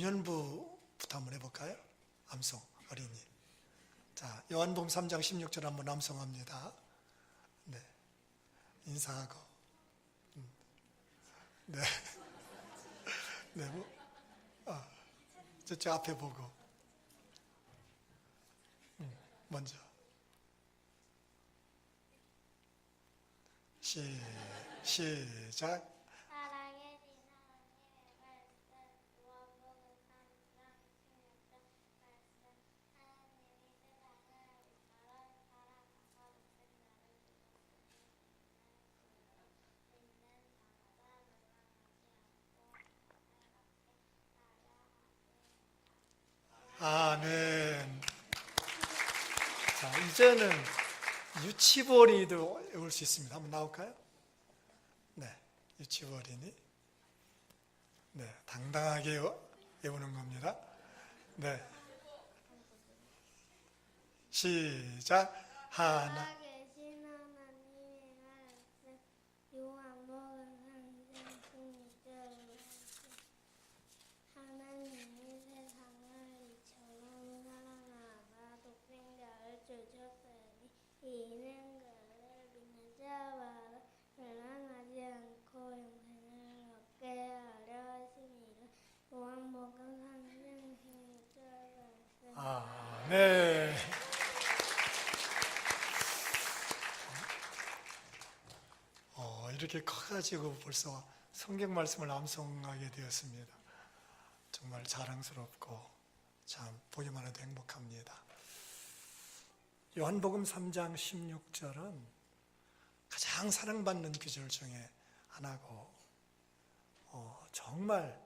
청년부부터 한번 해볼까요? 암송 어린이. 자, 요한복음 3장 16절 한번 암송합니다. 네, 인사하고. 네, 네, 저쪽 앞에 보고. 먼저 시작. 살아계신 하나님의 말씀 요한복음 3장 16절 말씀 하나님이 세상을 이처럼 사랑하사 오직 나를 주셨으니 있는 자마다 멸망하지 않고 아멘. 자, 이제는 유치부 어린이도 외울 수 있습니다. 한번 나올까요? 네, 유치부 어린이. 네, 당당하게 외우는 겁니다. 네, 시작. 하나. 살아계신 하나님의 말씀 요한복음 3장 16절 하나님이 세상을 이처럼 사랑하사 독생자를 주셨으니 이는 그를 믿는 자마다 멸망하지 않고 영생을 얻게 하려 하심이라. 요한복음 3장 16절 말씀. 네. 이렇게 커가지고 벌써 성경 말씀을 암송하게 되었습니다. 정말 자랑스럽고 참 보기만 해도 행복합니다. 요한복음 3장 16절은 가장 사랑받는 구절 중에 하나고 정말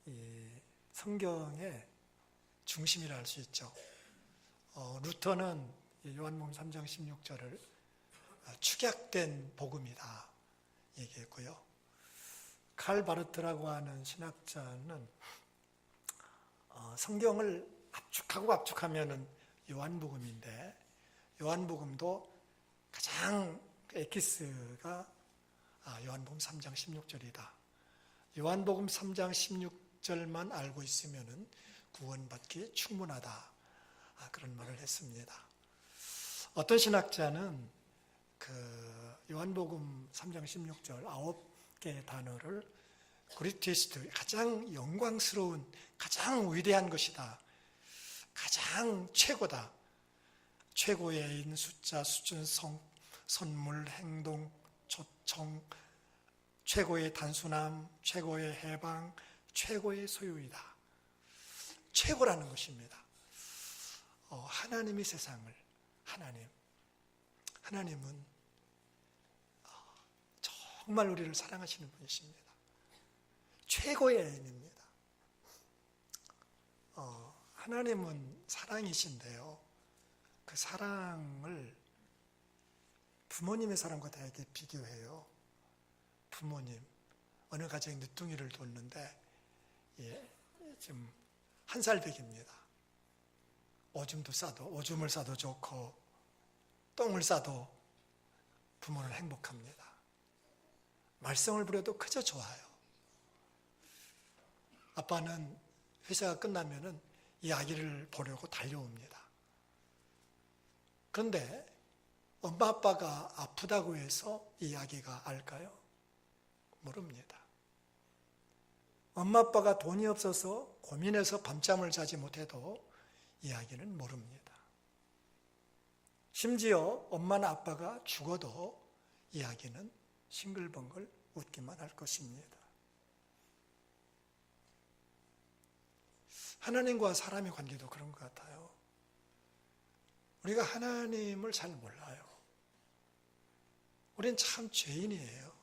이 성경의 중심이라 할 수 있죠. 루터는 요한복음 3장 16절을 축약된 복음이다 얘기했고요. 칼 바르트라고 하는 신학자는 성경을 압축하면은 요한복음인데 요한복음도 가장 엑기스가 요한복음 3장 16절이다. 요한복음 3장 16절만 알고 있으면은 구원받기에 충분하다. 그런 말을 했습니다. 어떤 신학자는 요한복음 3장 16절 9개의 단어를 그리티스트, 가장 영광스러운, 가장 위대한 것이다. 가장 최고다. 최고의 인, 숫자, 수준, 선물, 행동, 초청, 최고의 단순함, 최고의 해방, 최고의 소유이다. 최고라는 것입니다. 하나님이 세상을, 하나님은 정말 우리를 사랑하시는 분이십니다. 최고의 애인입니다. 하나님은 사랑이신데요. 그 사랑을 부모님의 사랑과 되게 비교해요. 부모님, 어느 가정에 늦둥이를 뒀는데 지금 1살배기입니다. 오줌을 싸도 좋고 똥을 싸도 부모는 행복합니다. 말썽을 부려도 그저 좋아요. 아빠는 회사가 끝나면은 이 아기를 보려고 달려옵니다. 그런데 엄마 아빠가 아프다고 해서 이 아기가 알까요? 모릅니다. 엄마 아빠가 돈이 없어서 고민해서 밤잠을 자지 못해도 이 아기는 모릅니다. 심지어 엄마나 아빠가 죽어도 이 아기는 싱글벙글 웃기만 할 것입니다. 하나님과 사람의 관계도 그런 것 같아요. 우리가 하나님을 잘 몰라요. 우리는 참 죄인이에요.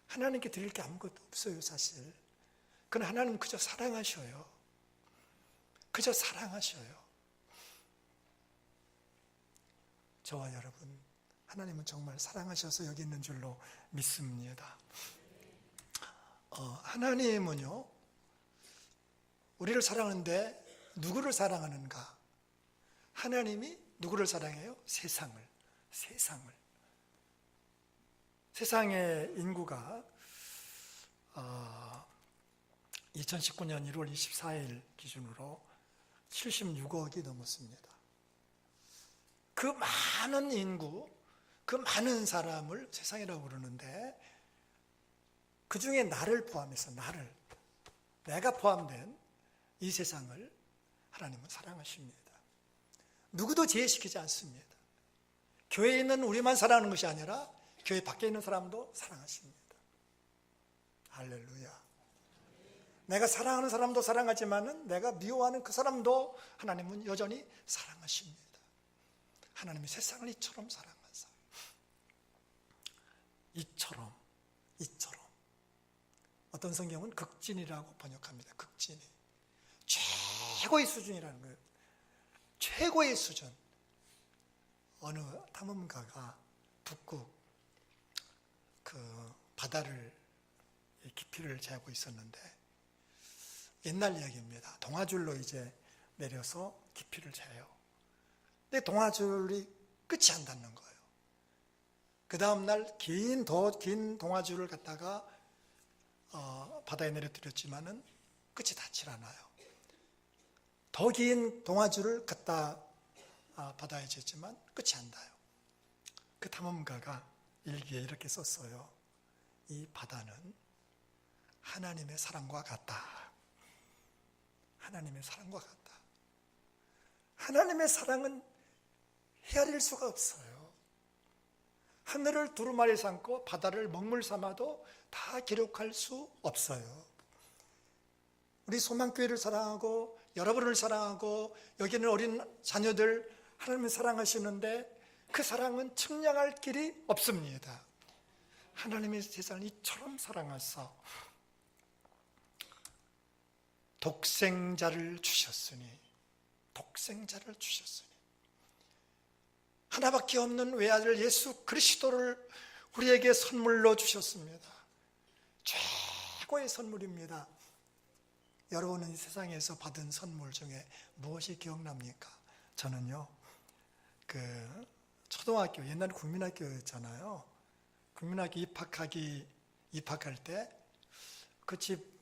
하나님께 드릴 게 아무것도 없어요, 사실. 그러나 하나님은 그저 사랑하셔요. 그저 사랑하셔요. 저와 여러분, 하나님은 정말 사랑하셔서 여기 있는 줄로 믿습니다. 하나님은요, 우리를 사랑하는데 누구를 사랑하는가? 하나님이 누구를 사랑해요? 세상을. 세상의 인구가 2019년 1월 24일 기준으로 76억이 넘었습니다. 그 많은 인구, 그 많은 사람을 세상이라고 부르는데 그 중에 나를 포함해서 내가 포함된 이 세상을 하나님은 사랑하십니다. 누구도 제외시키지 않습니다. 교회에 있는 우리만 사랑하는 것이 아니라 교회 밖에 있는 사람도 사랑하십니다. 할렐루야. 내가 사랑하는 사람도 사랑하지만은 내가 미워하는 그 사람도 하나님은 여전히 사랑하십니다. 하나님이 세상을 이처럼 사랑하사. 이처럼. 어떤 성경은 극진이라고 번역합니다. 극진이. 최고의 수준이라는 거예요. 최고의 수준. 어느 탐험가가 북극 그 바다를 깊이를 재고 있었는데 옛날 이야기입니다. 동아줄로 이제 내려서 깊이를 재요. 근데 동아줄이 끝이 안 닿는 거예요. 그 다음날 긴 동아줄을 갖다가 바다에 내려뜨렸지만은 끝이 닿질 않아요. 더 긴 동아줄을 갖다 바다에 쟀지만 끝이 안 닿아요. 그 탐험가가 일기에 이렇게 썼어요. 이 바다는 하나님의 사랑과 같다. 하나님의 사랑과 같다. 하나님의 사랑은 헤아릴 수가 없어요. 하늘을 두루마리 삼고 바다를 먹물 삼아도 다 기록할 수 없어요. 우리 소망교회를 사랑하고 여러분을 사랑하고 여기는 어린 자녀들 하나님을 사랑하시는데 그 사랑은 측량할 길이 없습니다. 하나님의 세상을 이처럼 사랑하사 독생자를 주셨으니 하나밖에 없는 외아들 예수 그리스도를 우리에게 선물로 주셨습니다. 최고의 선물입니다. 여러분은 이 세상에서 받은 선물 중에 무엇이 기억납니까? 저는요, 초등학교, 옛날에 국민학교였잖아요. 국민학교 입학할 때 그 집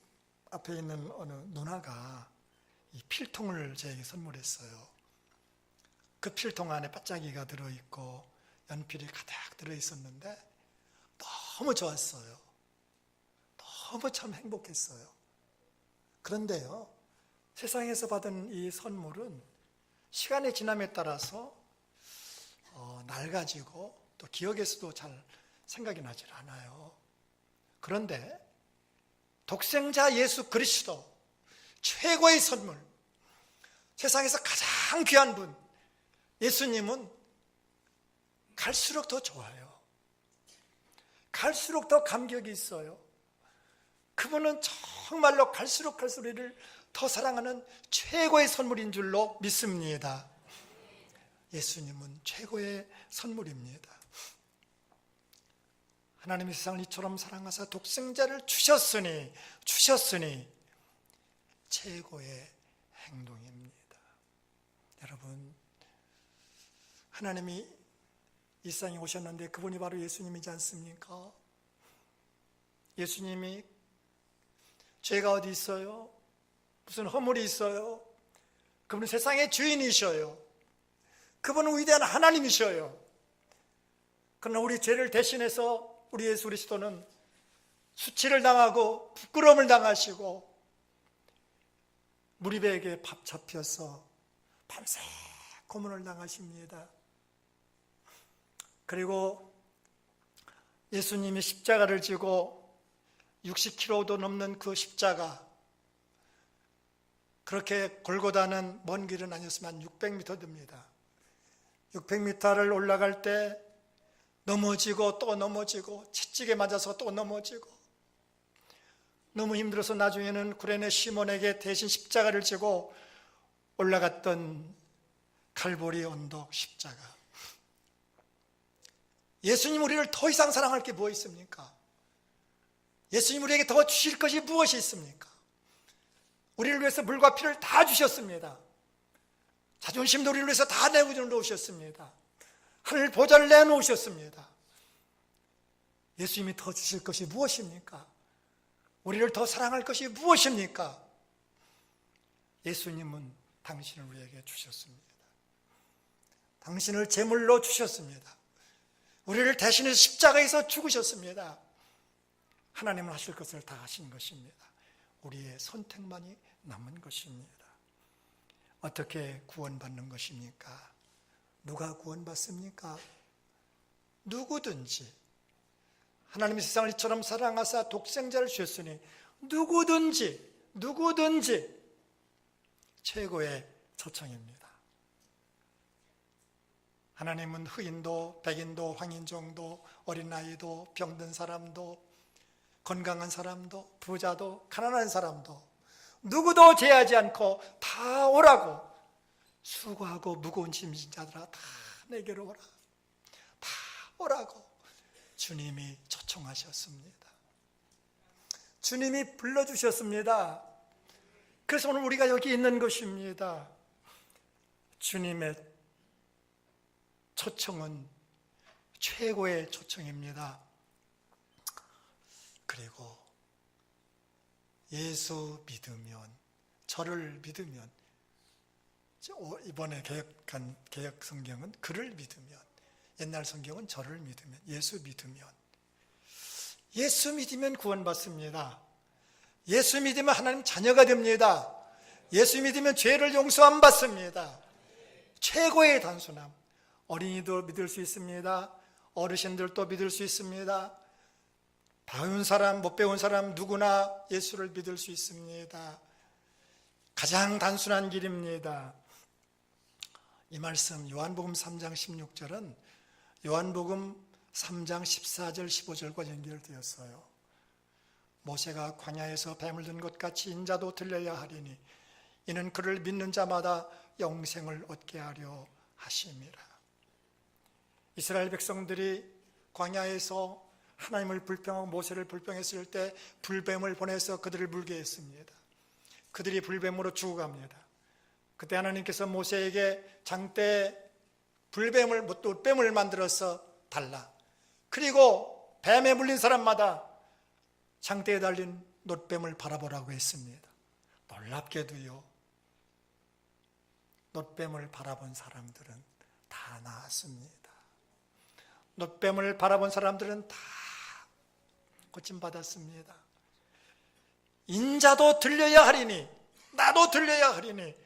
앞에 있는 어느 누나가 이 필통을 저에게 선물했어요. 그 필통 안에 반짝이가 들어있고 연필이 가득 들어있었는데 너무 좋았어요. 너무 참 행복했어요. 그런데요, 세상에서 받은 이 선물은 시간의 지남에 따라서 낡아지고 또 기억에서도 잘 생각이 나질 않아요. 그런데 독생자 예수 그리스도 최고의 선물, 세상에서 가장 귀한 분 예수님은 갈수록 더 좋아요. 갈수록 더 감격이 있어요. 그분은 정말로 갈수록 우리를 더 사랑하는 최고의 선물인 줄로 믿습니다. 예수님은 최고의 선물입니다. 하나님이 세상을 이처럼 사랑하사 독생자를 주셨으니 최고의 행동입니다. 여러분, 하나님이 이 세상에 오셨는데 그분이 바로 예수님이지 않습니까? 예수님이 죄가 어디 있어요? 무슨 허물이 있어요? 그분은 세상의 주인이셔요. 그분은 위대한 하나님이셔요. 그러나 우리 죄를 대신해서 우리 예수 그리스도는 수치를 당하고 부끄러움을 당하시고 무리배에게 밥 잡혀서 밤새 고문을 당하십니다. 그리고 예수님이 십자가를 지고 60km도 넘는 그 십자가, 그렇게 골고다는 먼 길은 아니었으면 한 600m 됩니다. 600m를 올라갈 때 넘어지고 또 넘어지고 채찍에 맞아서 또 넘어지고 너무 힘들어서 나중에는 구레네 시몬에게 대신 십자가를 지고 올라갔던 갈보리 언덕 십자가. 예수님 우리를 더 이상 사랑할 게 무엇이 있습니까? 예수님 우리에게 더 주실 것이 무엇이 있습니까? 우리를 위해서 물과 피를 다 주셨습니다. 자존심도 우리를 위해서 다 내놓으셨습니다. 하늘 보좌를 내놓으셨습니다. 예수님이 더 주실 것이 무엇입니까? 우리를 더 사랑할 것이 무엇입니까? 예수님은 당신을 우리에게 주셨습니다. 당신을 제물로 주셨습니다. 우리를 대신해서 십자가에서 죽으셨습니다. 하나님은 하실 것을 다 하신 것입니다. 우리의 선택만이 남은 것입니다. 어떻게 구원받는 것입니까? 누가 구원받습니까? 누구든지 하나님이 세상을 이처럼 사랑하사 독생자를 주셨으니 누구든지 최고의 초청입니다. 하나님은 흑인도 백인도 황인종도 어린아이도 병든 사람도 건강한 사람도 부자도 가난한 사람도 누구도 제하지 않고 다 오라고, 수고하고 무거운 짐진 자들아 다 내게로 오라, 다 오라고 주님이 초청하셨습니다. 주님이 불러주셨습니다. 그래서 오늘 우리가 여기 있는 것입니다. 주님의 초청은 최고의 초청입니다. 그리고 예수 믿으면, 저를 믿으면, 이번에 개혁한 개혁 성경은 그를 믿으면, 옛날 성경은 저를 믿으면, 예수 믿으면 구원받습니다. 예수 믿으면 하나님 자녀가 됩니다. 예수 믿으면 죄를 용서함 받습니다. 최고의 단순함. 어린이도 믿을 수 있습니다. 어르신들도 믿을 수 있습니다. 배운 사람, 못 배운 사람 누구나 예수를 믿을 수 있습니다. 가장 단순한 길입니다. 이 말씀 요한복음 3장 16절은 요한복음 3장 14절 15절과 연결되었어요. 모세가 광야에서 뱀을 든 것 같이 인자도 들려야 하리니 이는 그를 믿는 자마다 영생을 얻게 하려 하심이라. 이스라엘 백성들이 광야에서 하나님을 불평하고 모세를 불평했을 때 불뱀을 보내서 그들을 물게 했습니다. 그들이 불뱀으로 죽어갑니다. 그때 하나님께서 모세에게 장대에 불뱀을, 놋뱀을 만들어서 달라. 그리고 뱀에 물린 사람마다 장대에 달린 놋뱀을 바라보라고 했습니다. 놀랍게도요, 놋뱀을 바라본 사람들은 다 나았습니다. 놋뱀을 바라본 사람들은 다 고침받았습니다. 인자도 들려야 하리니, 나도 들려야 하리니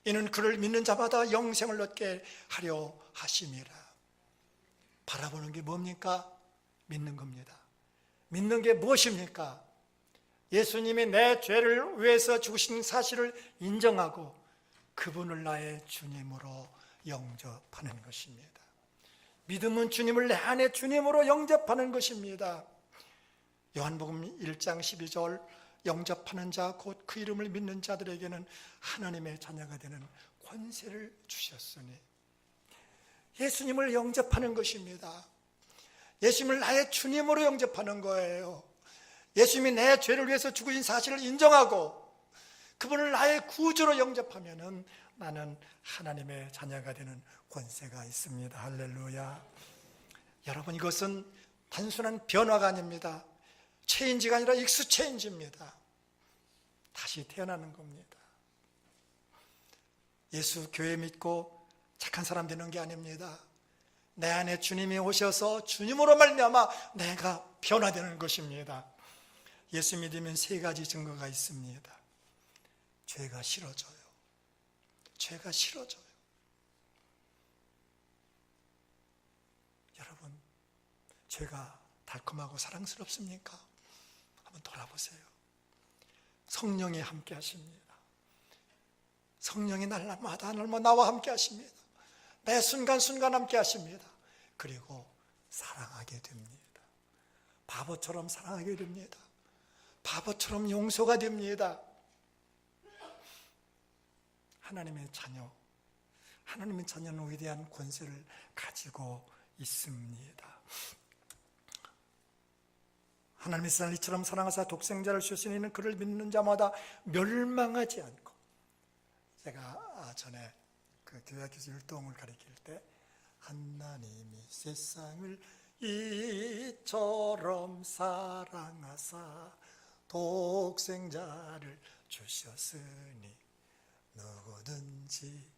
이는 그를 믿는 자마다 영생을 얻게 하려 하심이라. 바라보는 게 뭡니까? 믿는 겁니다. 믿는 게 무엇입니까? 예수님이 내 죄를 위해서 죽으신 사실을 인정하고 그분을 나의 주님으로 영접하는 것입니다. 믿음은 주님을 내 안에 주님으로 영접하는 것입니다. 요한복음 1장 12절 영접하는 자 곧 그 이름을 믿는 자들에게는 하나님의 자녀가 되는 권세를 주셨으니, 예수님을 영접하는 것입니다. 예수님을 나의 주님으로 영접하는 거예요. 예수님이 내 죄를 위해서 죽으신 사실을 인정하고 그분을 나의 구주로 영접하면은 나는 하나님의 자녀가 되는 권세가 있습니다. 할렐루야. 여러분, 이것은 단순한 변화가 아닙니다. 체인지가 아니라 익수 체인지입니다. 다시 태어나는 겁니다. 예수 교회 믿고 착한 사람 되는 게 아닙니다. 내 안에 주님이 오셔서 주님으로 말미암아 내가 변화되는 것입니다. 예수 믿으면 세 가지 증거가 있습니다. 죄가 싫어져요. 죄가 싫어져요. 여러분, 죄가 달콤하고 사랑스럽습니까? 한번 돌아보세요. 성령이 함께 하십니다. 성령이 날마다 나와 함께 하십니다. 매 순간순간 함께 하십니다. 그리고 사랑하게 됩니다. 바보처럼 사랑하게 됩니다. 바보처럼 용서가 됩니다. 하나님의 자녀, 하나님의 자녀는 위대한 권세를 가지고 있습니다. 하나님의 세상을 이처럼 사랑하사 독생자를 주시니 이는 그를 믿는 자마다 멸망하지 않고, 제가 전에 그 교회학교에서 율동을 가르칠 때 하나님이 세상을 이처럼 사랑하사 독생자를 주셨으니 누구든지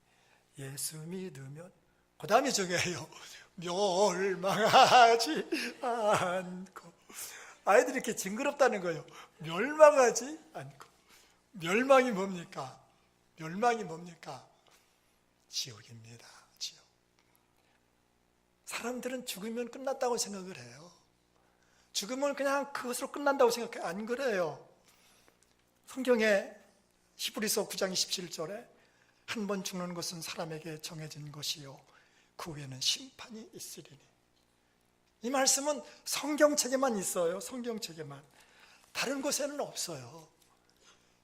예수 믿으면, 그 다음이 중요해요. 멸망하지 않고. 아이들이 이렇게 징그럽다는 거예요. 멸망하지 않고. 멸망이 뭡니까? 멸망이 뭡니까? 지옥입니다. 지옥. 사람들은 죽으면 끝났다고 생각을 해요. 죽으면 그냥 그것으로 끝난다고 생각해요. 안 그래요. 성경에 히브리서 9장 27절에 한 번 죽는 것은 사람에게 정해진 것이요 그 후에는 심판이 있으리니. 이 말씀은 성경책에만 있어요. 성경책에만. 다른 곳에는 없어요.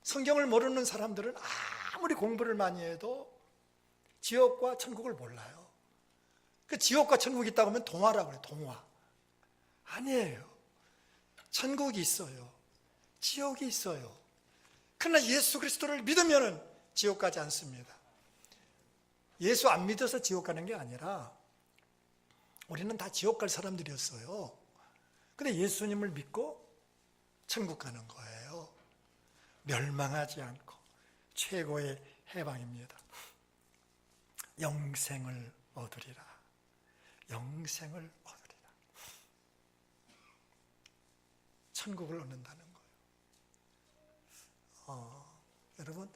성경을 모르는 사람들은 아무리 공부를 많이 해도 지옥과 천국을 몰라요. 그 지옥과 천국이 있다고 하면 동화라고 그래요. 동화. 아니에요. 천국이 있어요. 지옥이 있어요. 그러나 예수 그리스도를 믿으면 지옥 가지 않습니다. 예수 안 믿어서 지옥 가는 게 아니라 우리는 다 지옥 갈 사람들이었어요. 근데 예수님을 믿고 천국 가는 거예요. 멸망하지 않고 최고의 해방입니다. 영생을 얻으리라. 영생을 얻으리라. 천국을 얻는다는 거예요. 여러분,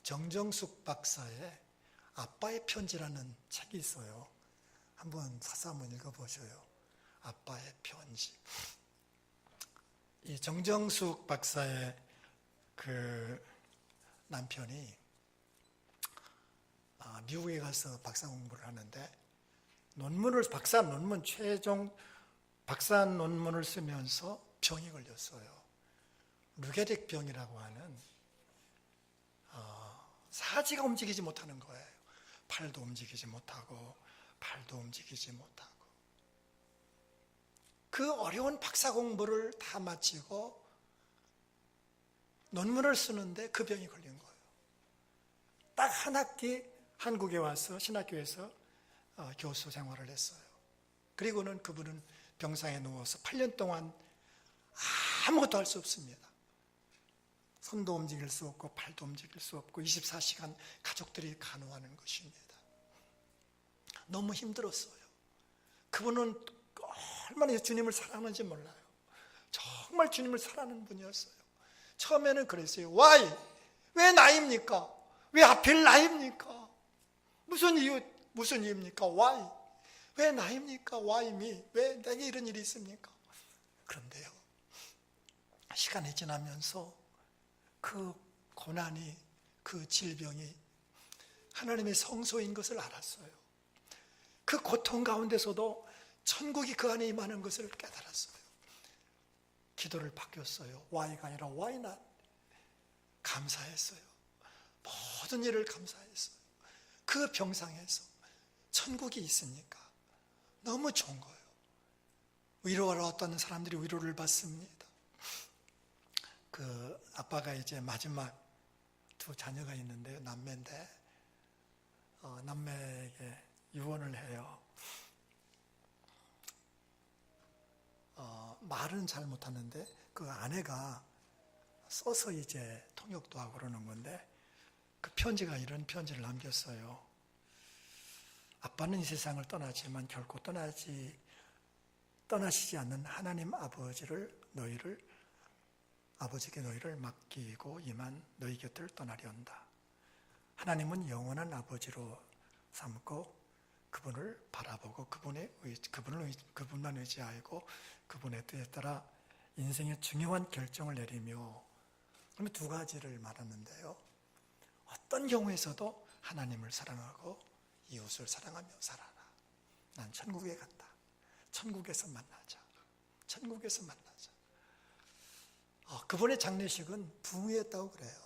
정정숙 박사의 아빠의 편지라는 책이 있어요. 한번 사서 한번 읽어보셔요. 아빠의 편지. 이 정정숙 박사의 남편이 미국에 가서 박사 공부를 하는데 박사 논문을 쓰면서 병이 걸렸어요. 루게릭 병이라고 하는 사지가 움직이지 못하는 거예요. 팔도 움직이지 못하고 발도 움직이지 못하고. 그 어려운 박사 공부를 다 마치고 논문을 쓰는데 그 병이 걸린 거예요. 딱 한 학기 한국에 와서 신학교에서 교수 생활을 했어요. 그리고는 그분은 병상에 누워서 8년 동안 아무것도 할 수 없습니다. 손도 움직일 수 없고 팔도 움직일 수 없고 24시간 가족들이 간호하는 것입니다. 너무 힘들었어요. 그분은 얼마나 주님을 사랑하는지 몰라요. 정말 주님을 사랑하는 분이었어요. 처음에는 그랬어요. Why? 왜 나입니까? 왜 하필 나입니까? 무슨 이유입니까? Why? 왜 나입니까? Why me? 왜 내게 이런 일이 있습니까? 그런데요, 시간이 지나면서 그 고난이, 그 질병이 하나님의 성소인 것을 알았어요. 그 고통 가운데서도 천국이 그 안에 임하는 것을 깨달았어요. 기도를 바뀌었어요. Why가 아니라 Why not? 감사했어요. 모든 일을 감사했어요. 그 병상에서 천국이 있으니까 너무 좋은 거예요. 위로하러 왔던 사람들이 위로를 받습니다. 그 아빠가 이제 마지막 두 자녀가 있는데요. 남매인데 남매에게 유언을 해요. 말은 잘 못하는데 그 아내가 써서 이제 통역도 하고 그러는 건데 그 편지가 이런 편지를 남겼어요. 아빠는 이 세상을 떠나지만 결코 떠나시지 않는 하나님 아버지께 너희를 맡기고 이만 너희 곁을 떠나려한다. 하나님은 영원한 아버지로 삼고 그분을 바라보고 그분만 의지하고 그분의 뜻에 따라 인생의 중요한 결정을 내리며, 그러면 두 가지를 말하는데요. 어떤 경우에서도 하나님을 사랑하고 이웃을 사랑하며 살아라. 난 천국에 간다. 천국에서 만나자. 천국에서 만나자. 그분의 장례식은 부흥회였다고 그래요.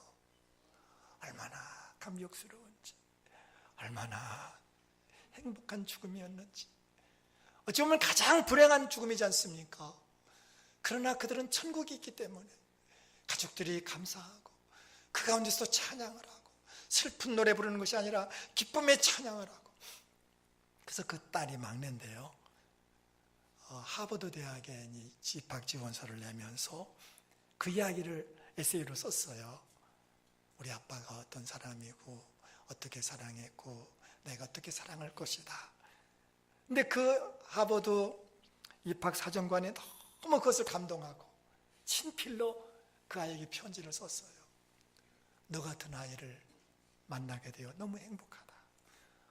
얼마나 감격스러운지, 얼마나 행복한 죽음이었는지. 어찌 보면 가장 불행한 죽음이지 않습니까? 그러나 그들은 천국이 있기 때문에 가족들이 감사하고 그 가운데서 찬양을 하고 슬픈 노래 부르는 것이 아니라 기쁨의 찬양을 하고. 그래서 그 딸이 막내인데요, 하버드 대학에 입학 지원서를 내면서 그 이야기를 에세이로 썼어요. 우리 아빠가 어떤 사람이고 어떻게 사랑했고 내가 어떻게 사랑할 것이다. 근데 그 하버드 입학 사정관이 너무 그것을 감동하고 친필로 그 아이에게 편지를 썼어요. 너 같은 아이를 만나게 되어 너무 행복하다.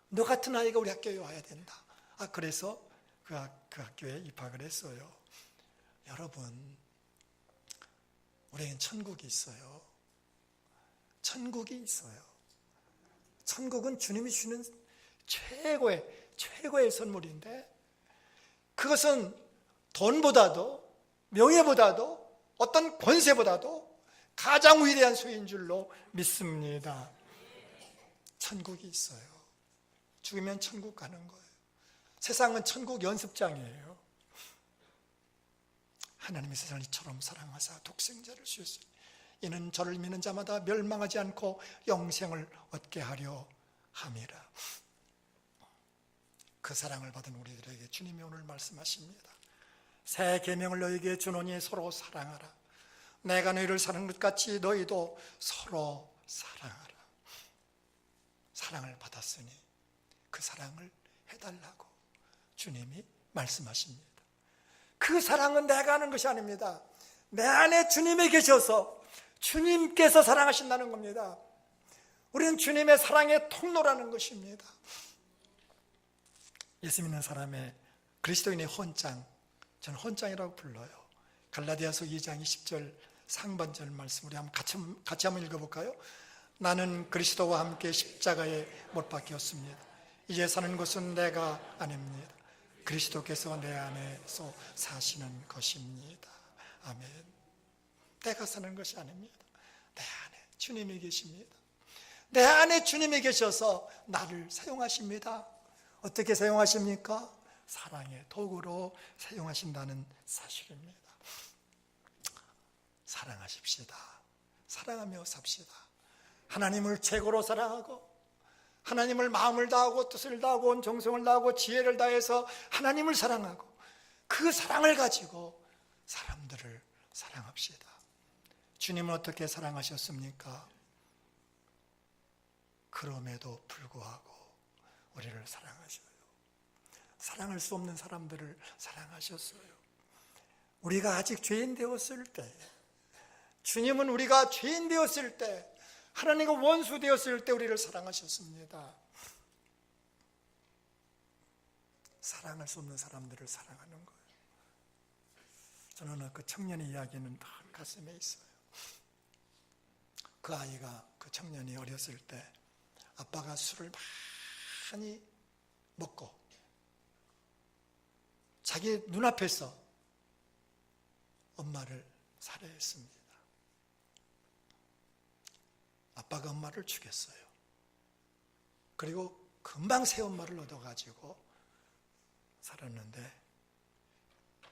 너 같은 아이가 우리 학교에 와야 된다. 그래서 그 학교에 입학을 했어요. 여러분, 우리는 천국이 있어요. 천국이 있어요. 천국은 주님이 주는 최고의 선물인데, 그것은 돈보다도 명예보다도 어떤 권세보다도 가장 위대한 소유인 줄로 믿습니다. 천국이 있어요. 죽으면 천국 가는 거예요. 세상은 천국 연습장이에요. 하나님이 세상을 이처럼 사랑하사 독생자를 주셨으니 이는 저를 믿는 자마다 멸망하지 않고 영생을 얻게 하려 함이라. 그 사랑을 받은 우리들에게 주님이 오늘 말씀하십니다. 새 계명을 너희에게 주노니 서로 사랑하라. 내가 너희를 사랑한 것 같이 너희도 서로 사랑하라. 사랑을 받았으니 그 사랑을 해달라고 주님이 말씀하십니다. 그 사랑은 내가 하는 것이 아닙니다. 내 안에 주님이 계셔서 주님께서 사랑하신다는 겁니다. 우리는 주님의 사랑의 통로라는 것입니다. 예수 믿는 사람의 그리스도인의 헌장, 저는 헌장이라고 불러요. 갈라디아서 2장 20절 상반절 말씀 우리 같이 한번 읽어볼까요? 나는 그리스도와 함께 십자가에 못 박혔습니다. 이제 사는 것은 내가 아닙니다. 그리스도께서 내 안에서 사시는 것입니다. 아멘. 내가 사는 것이 아닙니다. 내 안에 주님이 계십니다. 내 안에 주님이 계셔서 나를 사용하십니다. 어떻게 사용하십니까? 사랑의 도구로 사용하신다는 사실입니다. 사랑하십시다. 사랑하며 삽시다. 하나님을 최고로 사랑하고 하나님을 마음을 다하고 뜻을 다하고 온 정성을 다하고 지혜를 다해서 하나님을 사랑하고 그 사랑을 가지고 사람들을 사랑합시다. 주님은 어떻게 사랑하셨습니까? 그럼에도 불구하고 우리를 사랑하셔요. 사랑할 수 없는 사람들을 사랑하셨어요. 우리가 아직 죄인 되었을 때, 주님은 우리가 죄인 되었을 때, 하나님과 원수 되었을 때 우리를 사랑하셨습니다. 사랑할 수 없는 사람들을 사랑하는 거예요. 저는 그 청년의 이야기는 다 가슴에 있어요. 그 아이가, 그 청년이 어렸을 때 아빠가 술을 많이 먹고 자기 눈앞에서 엄마를 살해했습니다. 아빠가 엄마를 죽였어요. 그리고 금방 새 엄마를 얻어가지고 살았는데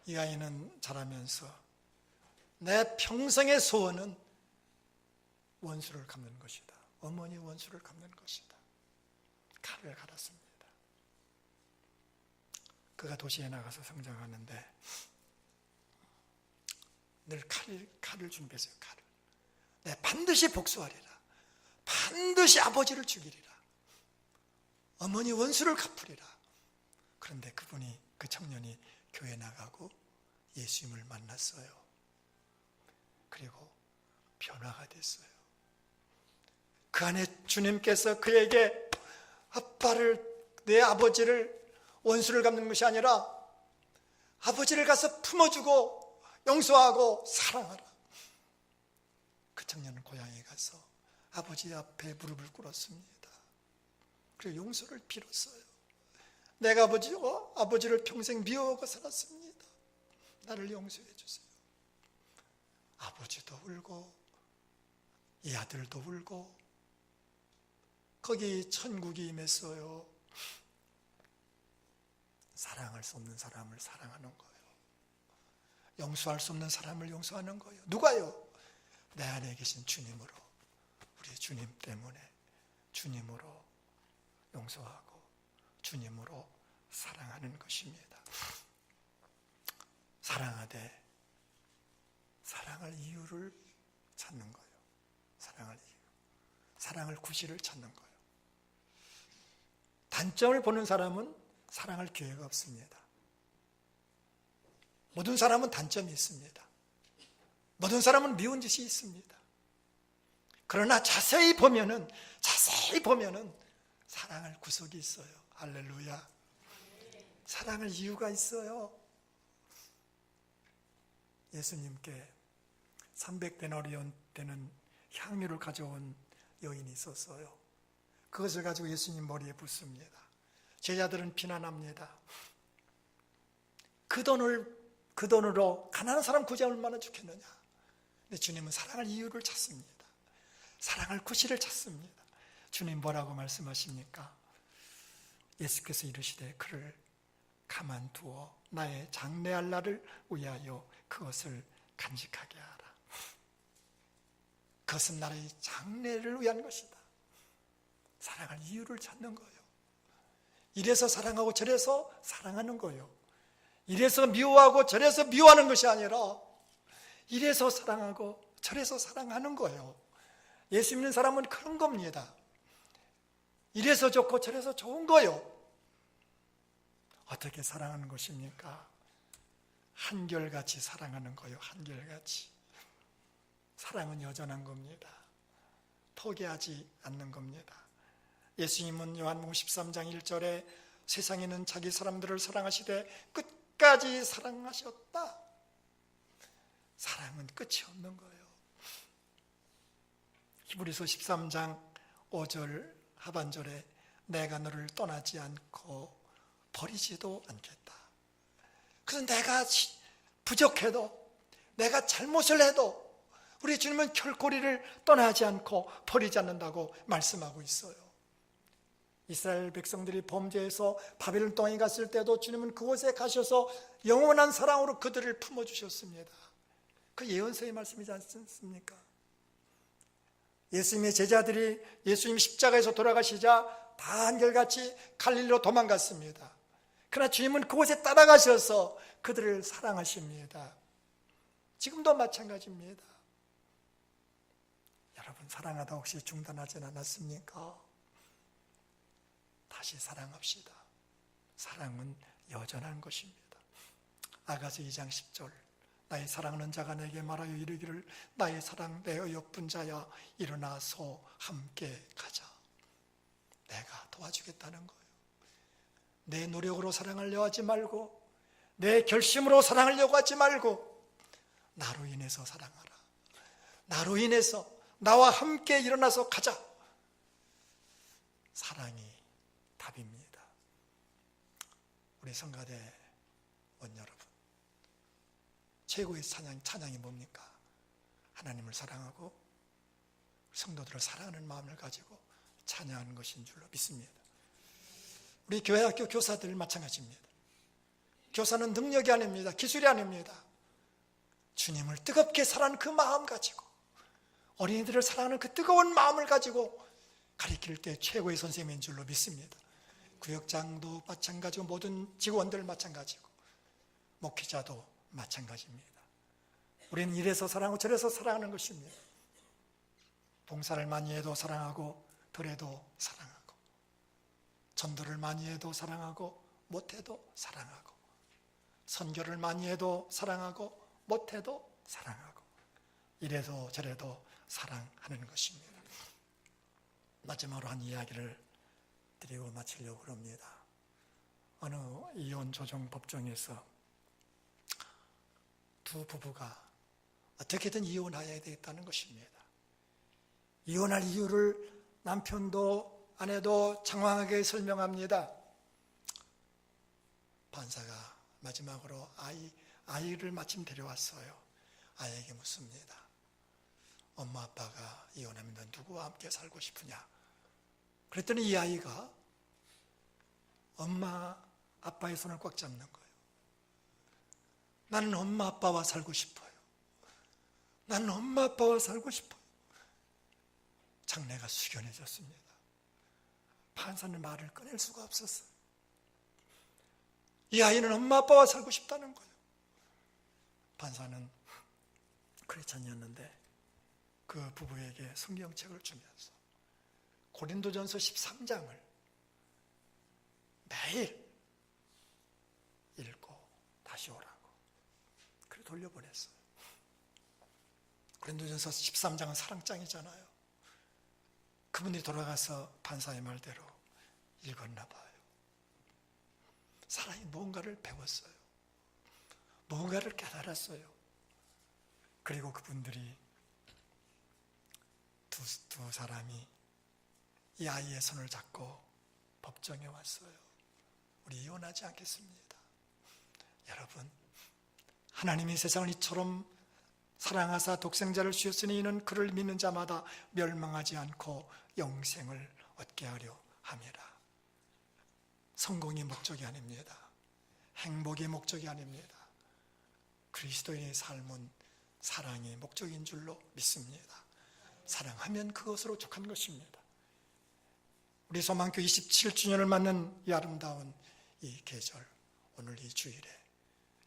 이 아이는 자라면서 내 평생의 소원은 원수를 갚는 것이다. 어머니 원수를 갚는 것이다. 칼을 갈았습니다. 그가 도시에 나가서 성장하는데 늘 칼을 준비했어요. 칼을. 내 반드시 복수하리라. 반드시 아버지를 죽이리라. 어머니 원수를 갚으리라. 그런데 그 청년이 교회 나가고 예수님을 만났어요. 그리고 변화가 됐어요. 그 안에 주님께서 그에게 내 아버지를 원수를 갚는 것이 아니라 아버지를 가서 품어주고 용서하고 사랑하라. 그 청년은 고향에 가서 아버지 앞에 무릎을 꿇었습니다. 그리고 용서를 빌었어요. 내가 아버지를 평생 미워하고 살았습니다. 나를 용서해 주세요. 아버지도 울고 이 아들도 울고 거기 천국이 임했어요. 사랑할 수 없는 사람을 사랑하는 거예요. 용서할 수 없는 사람을 용서하는 거예요. 누가요? 내 안에 계신 주님으로, 우리 주님 때문에 주님으로 용서하고 주님으로 사랑하는 것입니다. 사랑하되 사랑할 이유를 찾는 거예요. 사랑할 이유, 사랑할 구실을 찾는 거예요. 단점을 보는 사람은 사랑할 기회가 없습니다. 모든 사람은 단점이 있습니다. 모든 사람은 미운 짓이 있습니다. 그러나 자세히 보면은 사랑할 구석이 있어요. 할렐루야. 사랑할 이유가 있어요. 예수님께 300데나리온 되는 향유를 가져온 여인이 있었어요. 그것을 가지고 예수님 머리에 붓습니다. 제자들은 비난합니다. 그 돈으로 가난한 사람 구제 얼마나 좋겠느냐. 근데 주님은 사랑할 이유를 찾습니다. 사랑할 구실을 찾습니다. 주님 뭐라고 말씀하십니까? 예수께서 이르시되 그를 가만두어 나의 장래할 날을 위하여 그것을 간직하게 하라. 그것은 나의 장래를 위한 것이다. 사랑할 이유를 찾는 거예요. 이래서 사랑하고 저래서 사랑하는 거예요. 이래서 미워하고 저래서 미워하는 것이 아니라 이래서 사랑하고 저래서 사랑하는 거예요. 예수 믿는 사람은 그런 겁니다. 이래서 좋고 저래서 좋은 거예요. 어떻게 사랑하는 것입니까? 한결같이 사랑하는 거예요. 한결같이. 사랑은 여전한 겁니다. 포기하지 않는 겁니다. 예수님은 요한복음 13장 1절에 세상에는 자기 사람들을 사랑하시되 끝까지 사랑하셨다. 사랑은 끝이 없는 거예요. 히브리서 13장 5절 하반절에 내가 너를 떠나지 않고 버리지도 않겠다. 그래서 내가 부족해도 내가 잘못을 해도 우리 주님은 결코 우리를 떠나지 않고 버리지 않는다고 말씀하고 있어요. 이스라엘 백성들이 범죄해서 바벨론 땅에 갔을 때도 주님은 그곳에 가셔서 영원한 사랑으로 그들을 품어주셨습니다. 그 예언서의 말씀이지 않습니까? 예수님의 제자들이 예수님 십자가에서 돌아가시자 다 한결같이 갈릴리로 도망갔습니다. 그러나 주님은 그곳에 따라가셔서 그들을 사랑하십니다. 지금도 마찬가지입니다. 여러분 사랑하다 혹시 중단하진 않았습니까? 다시 사랑합시다. 사랑은 여전한 것입니다. 아가서 2장 10절 나의 사랑하는 자가 내게 말하여 이르기를 나의 사랑 내 어여쁜 자야 일어나서 함께 가자. 내가 도와주겠다는 거예요. 내 노력으로 사랑하려 하지 말고 내 결심으로 사랑하려고 하지 말고 나로 인해서 사랑하라. 나로 인해서 나와 함께 일어나서 가자. 사랑이 답입니다. 우리 성가대 원 여러분, 최고의 찬양이 뭡니까? 하나님을 사랑하고 성도들을 사랑하는 마음을 가지고 찬양하는 것인 줄로 믿습니다. 우리 교회 학교 교사들 마찬가지입니다. 교사는 능력이 아닙니다. 기술이 아닙니다. 주님을 뜨겁게 사랑하는 그 마음 가지고 어린이들을 사랑하는 그 뜨거운 마음을 가지고 가르칠 때 최고의 선생님인 줄로 믿습니다. 구역장도 마찬가지고 모든 직원들 마찬가지고 목회자도 마찬가지입니다. 우리는 이래서 사랑하고 저래서 사랑하는 것입니다. 봉사를 많이 해도 사랑하고 덜해도 사랑하고 전도를 많이 해도 사랑하고 못해도 사랑하고 선교를 많이 해도 사랑하고 못해도 사랑하고 이래도 저래도 사랑하는 것입니다. 마지막으로 한 이야기를 드리고 마치려고 합니다. 어느 이혼 조정 법정에서 두 부부가 어떻게든 이혼해야 되겠다는 것입니다. 이혼할 이유를 남편도 아내도 장황하게 설명합니다. 판사가 마지막으로 아이를 마침 데려왔어요. 아이에게 묻습니다. 엄마 아빠가 이혼하면 넌 누구와 함께 살고 싶으냐? 그랬더니 이 아이가 엄마 아빠의 손을 꽉 잡는 거예요. 나는 엄마 아빠와 살고 싶어요. 나는 엄마 아빠와 살고 싶어요. 장래가 숙연해졌습니다. 판사는 말을 꺼낼 수가 없었어요. 이 아이는 엄마 아빠와 살고 싶다는 거예요. 판사는 크리스찬이었는데 그 부부에게 성경책을 주면서 고린도전서 13장을 매일 읽고 다시 오라고 그래 돌려보냈어요. 고린도전서 13장은 사랑장이잖아요. 그분이 돌아가서 판사의 말대로 읽었나 봐요. 사랑이 무언가를 배웠어요. 무언가를 깨달았어요. 그리고 그분들이 두 사람이 이 아이의 손을 잡고 법정에 왔어요. 우리 이혼하지 않겠습니다. 여러분, 하나님이 세상을 이처럼 사랑하사 독생자를 주셨으니 이는 그를 믿는 자마다 멸망하지 않고 영생을 얻게 하려 함이라. 성공이 목적이 아닙니다. 행복이 목적이 아닙니다. 그리스도인의 삶은 사랑이 목적인 줄로 믿습니다. 사랑하면 그것으로 족한 것입니다. 우리 소망교 27주년을 맞는 이 아름다운 이 계절, 오늘 이 주일에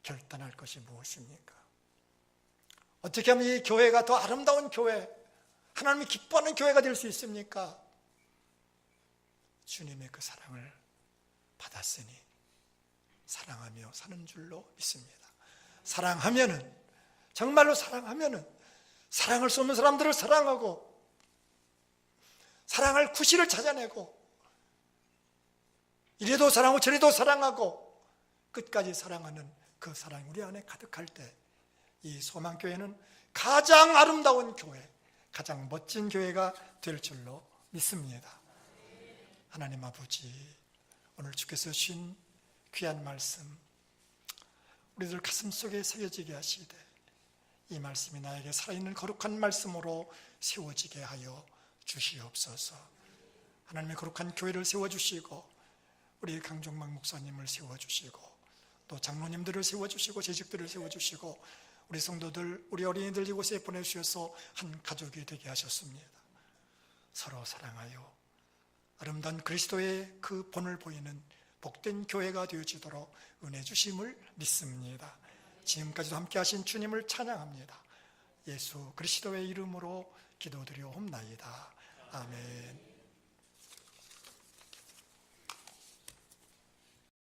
결단할 것이 무엇입니까? 어떻게 하면 이 교회가 더 아름다운 교회, 하나님이 기뻐하는 교회가 될 수 있습니까? 주님의 그 사랑을 받았으니 사랑하며 사는 줄로 믿습니다. 사랑하면은, 정말로 사랑하면은 사랑을 쏟는 사람들을 사랑하고 사랑할 구실을 찾아내고 이래도 사랑하고 저래도 사랑하고 끝까지 사랑하는 그 사랑이 우리 안에 가득할 때 이 소망교회는 가장 아름다운 교회, 가장 멋진 교회가 될 줄로 믿습니다. 하나님 아버지, 오늘 주께서 주신 귀한 말씀 우리들 가슴속에 새겨지게 하시되 이 말씀이 나에게 살아있는 거룩한 말씀으로 세워지게 하여 주시옵소서. 하나님의 거룩한 교회를 세워주시고 우리 강종막 목사님을 세워주시고 또 장로님들을 세워주시고 재직들을 세워주시고 우리 성도들, 우리 어린이들 이곳에 보내주셔서 한 가족이 되게 하셨습니다. 서로 사랑하여 아름다운 그리스도의 그 본을 보이는 복된 교회가 되어지도록 은혜 주심을 믿습니다. 지금까지도 함께 하신 주님을 찬양합니다. 예수 그리스도의 이름으로 기도드려옵나이다. 아멘.